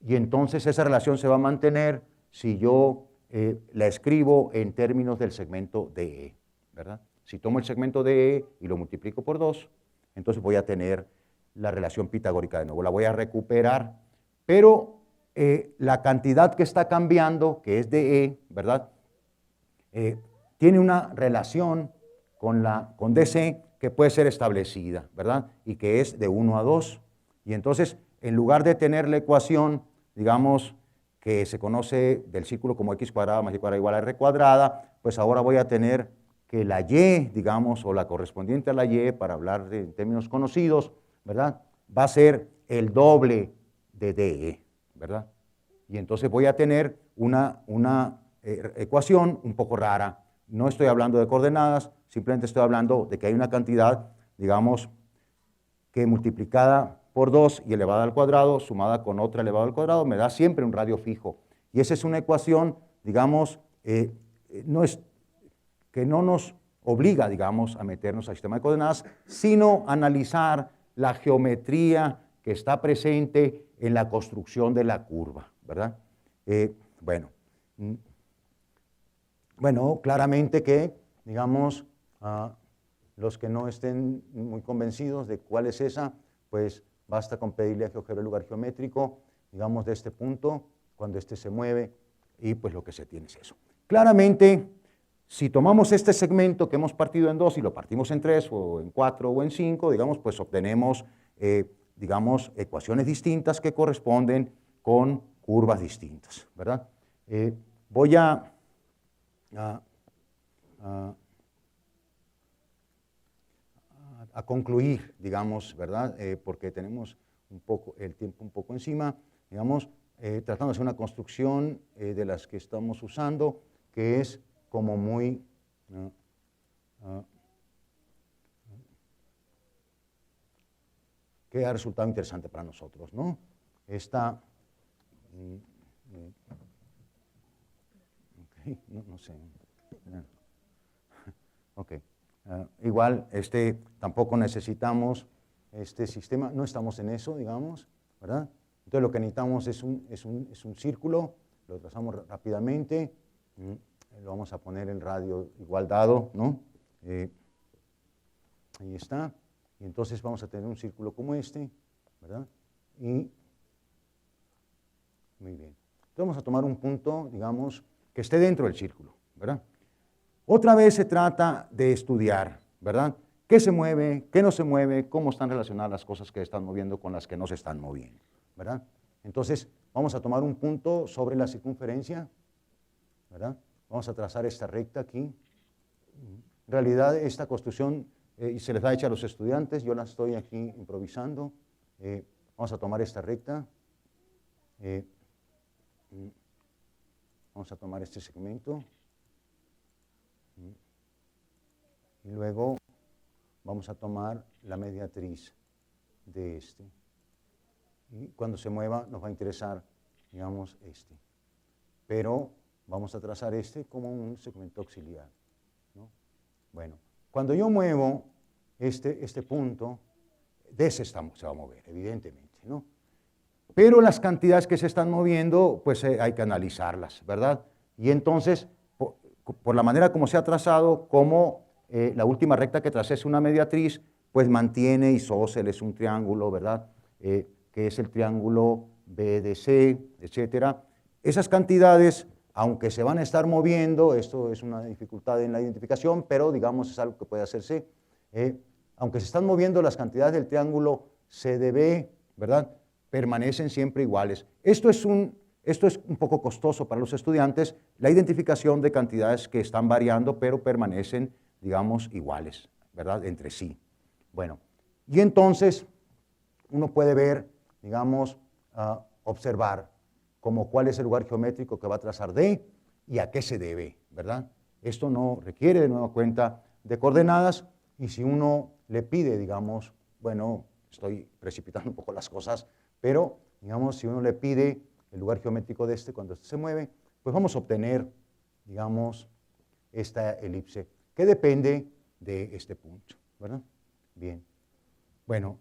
[SPEAKER 2] Y entonces esa relación se va a mantener si yo la escribo en términos del segmento DE, ¿verdad? Si tomo el segmento DE y lo multiplico por 2, entonces voy a tener la relación pitagórica de nuevo. La voy a recuperar, pero la cantidad que está cambiando, que es DE, ¿verdad? Tiene una relación con DC que puede ser establecida, ¿verdad? Y que es de 1 a 2. Y entonces, en lugar de tener la ecuación, digamos, que se conoce del círculo como x cuadrada más y cuadrada igual a r cuadrada, pues ahora voy a tener que la y, digamos, o la correspondiente a la y, para hablar de términos conocidos, ¿verdad? Va a ser el doble de DE, ¿verdad? Y entonces voy a tener una ecuación un poco rara. No estoy hablando de coordenadas, simplemente estoy hablando de que hay una cantidad, digamos, que multiplicada por 2 y elevada al cuadrado, sumada con otra elevada al cuadrado, me da siempre un radio fijo. Y esa es una ecuación, digamos, que no nos obliga, digamos, a meternos al sistema de coordenadas, sino analizar la geometría que está presente en la construcción de la curva, ¿verdad? Bueno, claramente que, digamos, los que no estén muy convencidos de cuál es esa, pues basta con pedirle a GeoGebra el lugar geométrico, digamos, de este punto, cuando este se mueve, y pues lo que se tiene es eso. Claramente, si tomamos este segmento que hemos partido en 2 y lo partimos en 3 o en 4 o en 5, digamos, pues obtenemos, digamos, ecuaciones distintas que corresponden con curvas distintas, ¿verdad? Voy a concluir, digamos, ¿verdad? Porque tenemos un poco, el tiempo un poco encima, digamos, tratando de hacer una construcción de las que estamos usando, que es como muy que ha resultado interesante para nosotros, ¿no? Esta, okay, no sé, ok, igual, tampoco necesitamos este sistema, no estamos en eso, digamos, ¿verdad? Entonces lo que necesitamos es un círculo, lo trazamos rápidamente, lo vamos a poner en radio igual dado, ¿no? Ahí está. Y entonces vamos a tener un círculo como este, ¿verdad? Y, muy bien. Entonces vamos a tomar un punto, digamos, que esté dentro del círculo, ¿verdad? Otra vez se trata de estudiar, ¿verdad? ¿Qué se mueve, qué no se mueve, cómo están relacionadas las cosas que se están moviendo con las que no se están moviendo, ¿verdad? Entonces vamos a tomar un punto sobre la circunferencia, ¿verdad? Vamos a trazar esta recta aquí. En realidad esta construcción se les ha hecho a los estudiantes, yo la estoy aquí improvisando. Vamos a tomar esta recta. Vamos a tomar este segmento. Y luego vamos a tomar la mediatriz de este. Y cuando se mueva nos va a interesar, digamos, este. Pero vamos a trazar este como un segmento auxiliar, ¿no? Bueno, cuando yo muevo este punto, de ese se va a mover, evidentemente, ¿no? Pero las cantidades que se están moviendo, pues hay que analizarlas, ¿verdad? Y entonces, por la manera como se ha trazado, como la última recta que tracé es una mediatriz, pues mantiene isósceles un triángulo, ¿verdad? Que es el triángulo BDC, etcétera. Esas cantidades, aunque se van a estar moviendo, esto es una dificultad en la identificación, pero digamos es algo que puede hacerse, aunque se están moviendo las cantidades del triángulo CDB, ¿verdad? Permanecen siempre iguales. Esto es un poco costoso para los estudiantes, la identificación de cantidades que están variando, pero permanecen, digamos, iguales, ¿verdad? Entre sí. Bueno, y entonces uno puede ver, digamos, observar como cuál es el lugar geométrico que va a trazar D y a qué se debe, ¿verdad? Esto no requiere de nueva cuenta de coordenadas y si uno le pide, digamos, bueno, estoy precipitando un poco las cosas, pero, digamos, si uno le pide el lugar geométrico de este cuando este se mueve, pues vamos a obtener, digamos, esta elipse, que depende de este punto, ¿verdad? Bien. Bueno,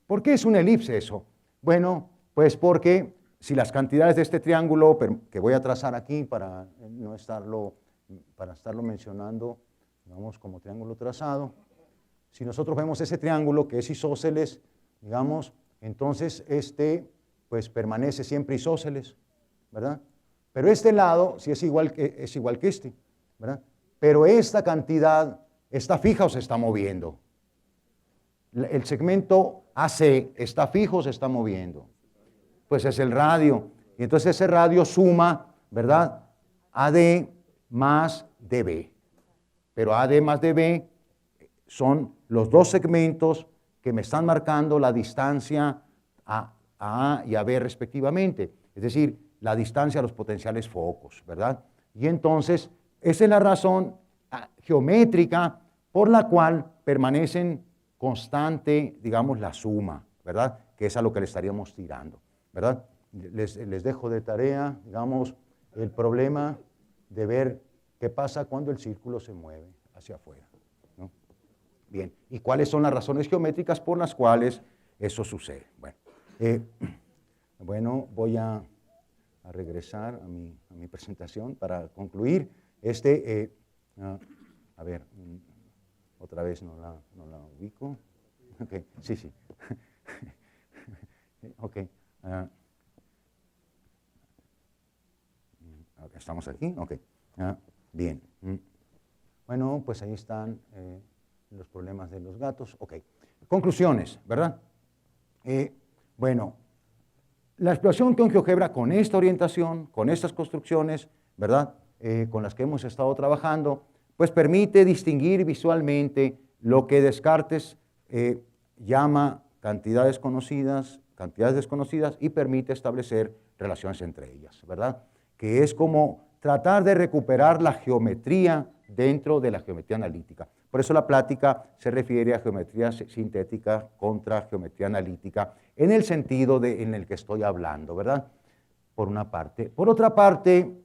[SPEAKER 2] ¿por qué es una elipse eso? Bueno, pues porque si las cantidades de este triángulo que voy a trazar aquí para estarlo mencionando, digamos, como triángulo trazado, si nosotros vemos ese triángulo que es isósceles, digamos, entonces pues permanece siempre isósceles, ¿verdad? Pero este lado sí es igual que este, ¿verdad? Pero esta cantidad está fija o se está moviendo. El segmento AC está fijo o se está moviendo. Pues es el radio. Y entonces ese radio suma, ¿verdad? AD más DB. Pero AD más DB son los dos segmentos que me están marcando la distancia a A y a B respectivamente. Es decir, la distancia a los potenciales focos, ¿verdad? Y entonces, esa es la razón geométrica por la cual permanecen constante, digamos, la suma, ¿verdad? Que es a lo que le estaríamos tirando, ¿verdad? Les dejo de tarea, digamos, el problema de ver qué pasa cuando el círculo se mueve hacia afuera, ¿no? Bien, ¿y cuáles son las razones geométricas por las cuales eso sucede? Bueno, voy a regresar a mi presentación para concluir. A ver, otra vez no la ubico. Okay, sí. Ok. ¿Estamos aquí? Ok. Bien. Bueno, pues ahí están los problemas de los gatos. Ok. Conclusiones, ¿verdad? Bueno, la exploración con GeoGebra, con esta orientación, con estas construcciones, ¿verdad? Con las que hemos estado trabajando, pues permite distinguir visualmente lo que Descartes llama cantidades desconocidas y permite establecer relaciones entre ellas, ¿verdad? Que es como tratar de recuperar la geometría dentro de la geometría analítica. Por eso la plática se refiere a geometría sintética contra geometría analítica en el sentido en el que estoy hablando, ¿verdad? Por una parte. Por otra parte,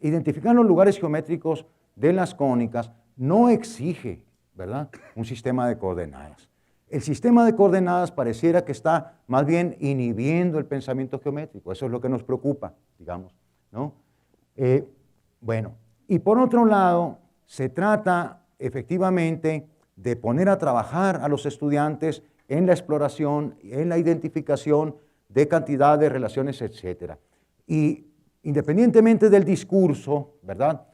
[SPEAKER 2] identificar los lugares geométricos de las cónicas no exige, ¿verdad?, un sistema de coordenadas. El sistema de coordenadas pareciera que está más bien inhibiendo el pensamiento geométrico. Eso es lo que nos preocupa, digamos, ¿no? Bueno, y por otro lado, se trata efectivamente de poner a trabajar a los estudiantes en la exploración, en la identificación de cantidad de relaciones, etc. Y independientemente del discurso, ¿verdad?,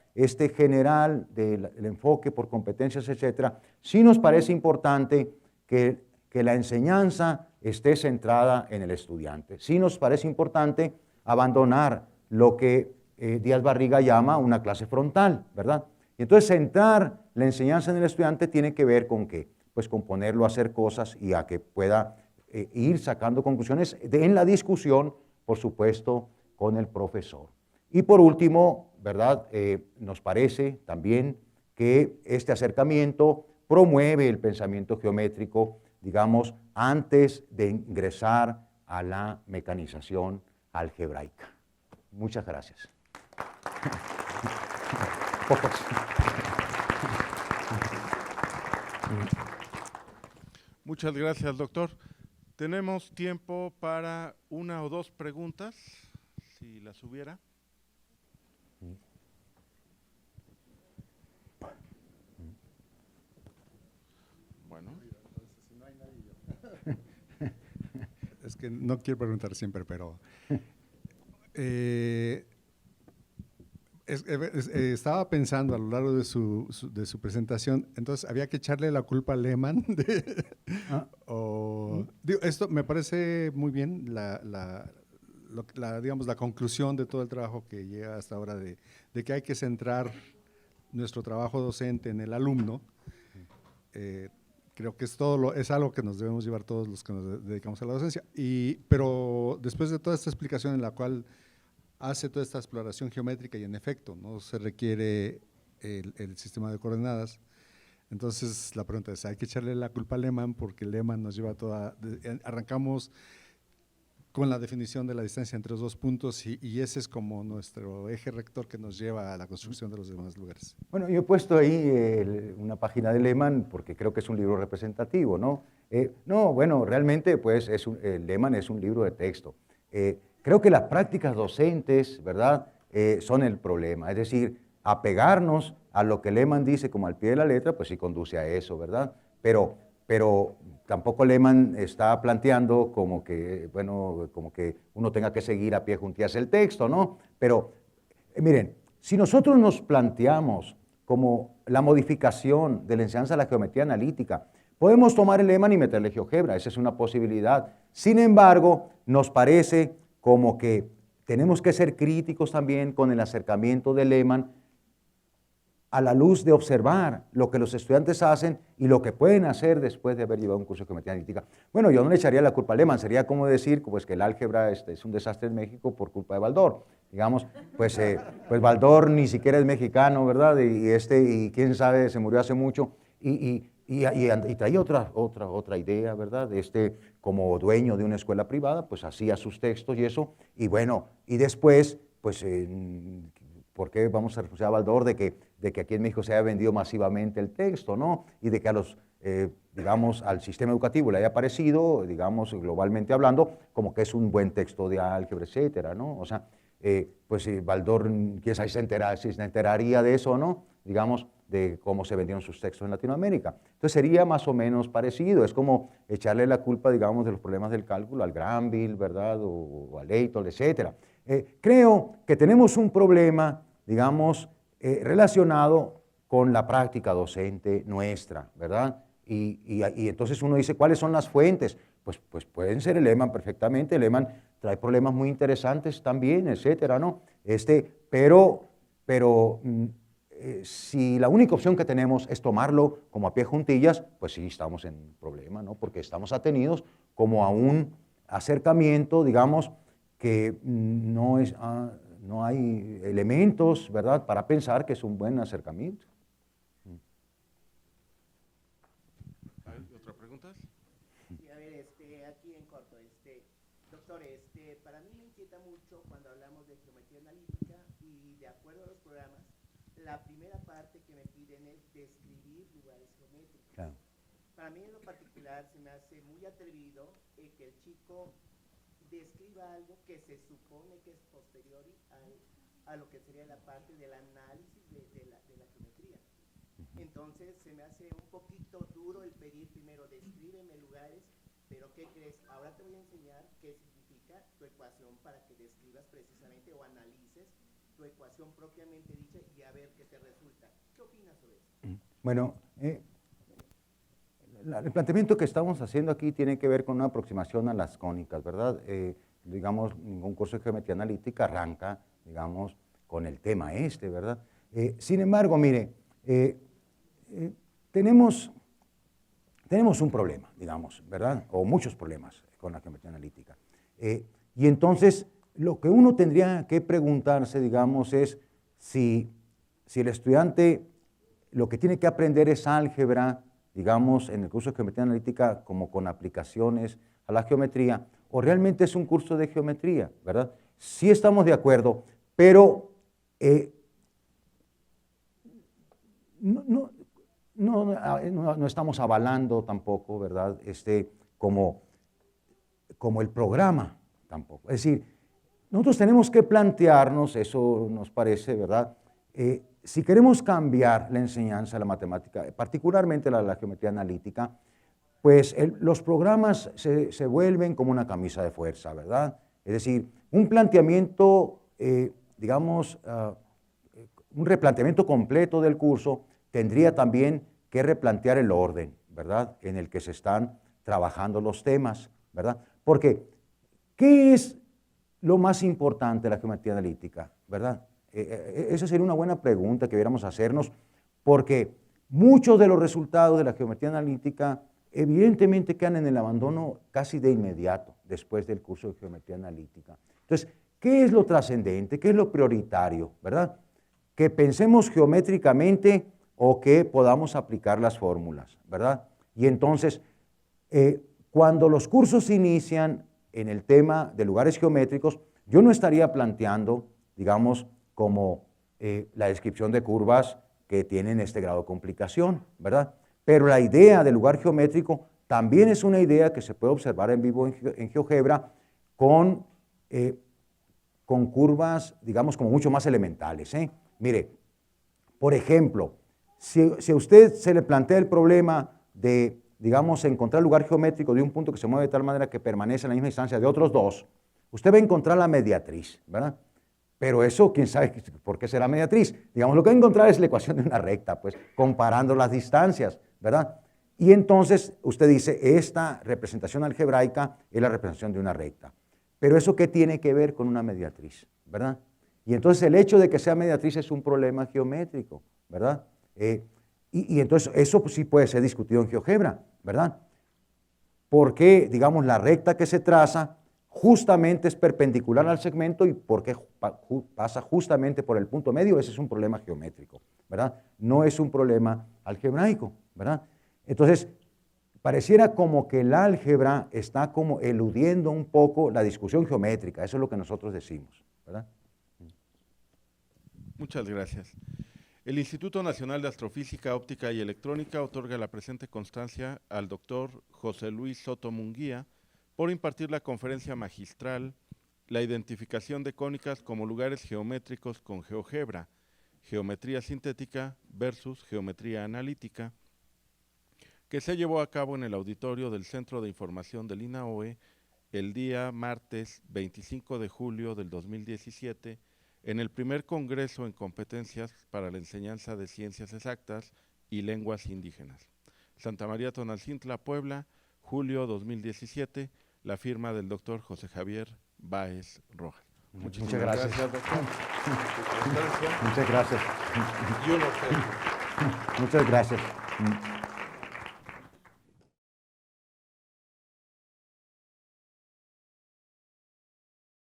[SPEAKER 2] general del enfoque por competencias, etc., sí nos parece importante que la enseñanza esté centrada en el estudiante. Sí nos parece importante abandonar lo que Díaz Barriga llama una clase frontal, ¿verdad? Y entonces centrar la enseñanza en el estudiante tiene que ver con ¿qué? Pues con ponerlo a hacer cosas y a que pueda ir sacando conclusiones en la discusión, por supuesto, con el profesor. Y por último, ¿verdad? Nos parece también que este acercamiento promueve el pensamiento geométrico, digamos, antes de ingresar a la mecanización algebraica. Muchas gracias.
[SPEAKER 5] Muchas gracias, doctor. Tenemos tiempo para una o dos preguntas, si las hubiera. Bueno.
[SPEAKER 6] Es que no quiero preguntar siempre, pero estaba pensando a lo largo de su presentación, entonces había que echarle la culpa a Lehmann. Esto me parece muy bien, digamos, la conclusión de todo el trabajo que llega hasta ahora de que hay que centrar nuestro trabajo docente en el alumno. Creo que es algo que nos debemos llevar todos los que nos dedicamos a la docencia. Pero después de toda esta explicación en la cual hace toda esta exploración geométrica y en efecto no se requiere el sistema de coordenadas, entonces la pregunta es, ¿hay que echarle la culpa a Lehmann? Porque Lehmann nos lleva arrancamos con la definición de la distancia entre los dos puntos y ese es como nuestro eje rector que nos lleva a la construcción de los demás lugares.
[SPEAKER 2] Bueno, yo he puesto ahí una página de Lehmann porque creo que es un libro representativo, ¿no? No, bueno, realmente pues Lehmann es un libro de texto. Creo que las prácticas docentes, ¿verdad?, son el problema. Es decir, apegarnos a lo que Lehmann dice como al pie de la letra, pues sí conduce a eso, ¿verdad? Pero tampoco Lehmann está planteando como que uno tenga que seguir a pie juntillas el texto, ¿no? Pero, miren, si nosotros nos planteamos como la modificación de la enseñanza de la geometría analítica, podemos tomar el Lehmann y meterle GeoGebra, esa es una posibilidad. Sin embargo, nos parece como que tenemos que ser críticos también con el acercamiento de Lehmann a la luz de observar lo que los estudiantes hacen y lo que pueden hacer después de haber llevado un curso de geometría analítica. Bueno, yo no le echaría la culpa a Lehmann, sería como decir pues, que el álgebra es un desastre en México por culpa de Baldor. Digamos, pues Baldor ni siquiera es mexicano, ¿verdad? Y quién sabe, se murió hace mucho. Y traía otra idea, ¿verdad? Como dueño de una escuela privada, pues hacía sus textos y eso. Y bueno, y después, pues, ¿por qué vamos a responsabilizar a Baldor de que aquí en México se haya vendido masivamente el texto, ¿no? Y de que al sistema educativo le haya parecido, digamos, globalmente hablando, como que es un buen texto de álgebra, etcétera, ¿no? O sea, pues Baldor, quién sabe si se enteraría de eso o no, digamos. de cómo se vendieron sus textos en Latinoamérica. Entonces sería más o menos parecido, es como echarle la culpa, digamos, de los problemas del cálculo al Granville, ¿verdad? O al Leitol, etc. Creo que tenemos un problema, digamos, relacionado con la práctica docente nuestra, ¿verdad? Y entonces uno dice, ¿cuáles son las fuentes? Pues pueden ser el Lehmann perfectamente, el Lehmann trae problemas muy interesantes también, etcétera, ¿no? Pero si la única opción que tenemos es tomarlo como a pie juntillas, pues sí estamos en un problema, ¿no? Porque estamos atenidos como a un acercamiento, digamos, que no hay elementos, ¿verdad?, para pensar que es un buen acercamiento.
[SPEAKER 5] ¿Hay otra pregunta?
[SPEAKER 4] Sí, a ver, aquí en corto, doctor, para mí me inquieta mucho cuando hablamos de geometría analítica y de acuerdo a los programas, la primera parte que me piden es describir lugares geométricos.
[SPEAKER 2] Claro.
[SPEAKER 4] Para mí en lo particular se me hace muy atrevido que el chico describa algo que se supone que es posterior a lo que sería la parte del análisis de la geometría. Entonces se me hace un poquito duro el pedir primero descríbeme lugares, pero ¿qué crees? Ahora te voy a enseñar qué significa tu ecuación para que describas precisamente o analices tu ecuación propiamente dicha y a ver qué te resulta. ¿Qué opinas sobre eso?
[SPEAKER 2] Bueno, el planteamiento que estamos haciendo aquí tiene que ver con una aproximación a las cónicas, ¿verdad? Digamos, ningún curso de geometría analítica arranca, digamos, con el tema ¿verdad? Sin embargo, mire, tenemos un problema, digamos, ¿verdad? O muchos problemas con la geometría analítica. Y entonces, lo que uno tendría que preguntarse, digamos, es si el estudiante lo que tiene que aprender es álgebra, digamos, en el curso de geometría analítica, como con aplicaciones a la geometría, o realmente es un curso de geometría, ¿verdad? Sí estamos de acuerdo, pero no estamos avalando tampoco, ¿verdad? Como el programa tampoco. Es decir, nosotros tenemos que plantearnos, eso nos parece, ¿verdad? Si queremos cambiar la enseñanza de la matemática, particularmente la geometría analítica, pues los programas se vuelven como una camisa de fuerza, ¿verdad? Es decir, un planteamiento, digamos, un replanteamiento completo del curso tendría también que replantear el orden, ¿verdad?, en el que se están trabajando los temas, ¿verdad? Porque, ¿qué es lo más importante de la geometría analítica, verdad? Esa sería una buena pregunta que debiéramos hacernos, porque muchos de los resultados de la geometría analítica evidentemente quedan en el abandono casi de inmediato después del curso de geometría analítica. Entonces, ¿qué es lo trascendente? ¿Qué es lo prioritario, verdad? Que pensemos geométricamente o que podamos aplicar las fórmulas, ¿verdad? Y entonces, cuando los cursos se inician en el tema de lugares geométricos, yo no estaría planteando, digamos, como la descripción de curvas que tienen este grado de complicación, ¿verdad? Pero la idea del lugar geométrico también es una idea que se puede observar en vivo en GeoGebra con curvas, digamos, como mucho más elementales. Mire, por ejemplo, si a usted se le plantea el problema de, digamos, encontrar el lugar geométrico de un punto que se mueve de tal manera que permanece en la misma distancia de otros dos, usted va a encontrar la mediatriz, ¿verdad? Pero eso, quién sabe por qué será mediatriz. Digamos, lo que va a encontrar es la ecuación de una recta, pues, comparando las distancias, ¿verdad? Y entonces usted dice, esta representación algebraica es la representación de una recta. Pero ¿eso qué tiene que ver con una mediatriz, verdad? Y entonces el hecho de que sea mediatriz es un problema geométrico, ¿verdad? Y entonces eso pues, sí puede ser discutido en GeoGebra, ¿verdad? Porque, digamos, la recta que se traza justamente es perpendicular al segmento y porque pasa justamente por el punto medio, ese es un problema geométrico, ¿verdad? No es un problema algebraico, ¿verdad? Entonces, pareciera como que el álgebra está como eludiendo un poco la discusión geométrica, eso es lo que nosotros decimos, ¿verdad?
[SPEAKER 5] Muchas gracias. El Instituto Nacional de Astrofísica, Óptica y Electrónica otorga la presente constancia al doctor José Luis Soto Munguía por impartir la conferencia magistral La identificación de cónicas como lugares geométricos con GeoGebra, Geometría Sintética versus Geometría Analítica, que se llevó a cabo en el auditorio del Centro de Información del INAOE el día martes 25 de julio del 2017, en el primer Congreso en Competencias para la Enseñanza de Ciencias Exactas y Lenguas Indígenas. Santa María Tonalcintla, Puebla, julio 2017, la firma del doctor José Javier Báez Rojas.
[SPEAKER 2] Muchas gracias.
[SPEAKER 5] Doctor.
[SPEAKER 2] Muchas gracias.
[SPEAKER 5] Y un obsequio.
[SPEAKER 2] Muchas gracias.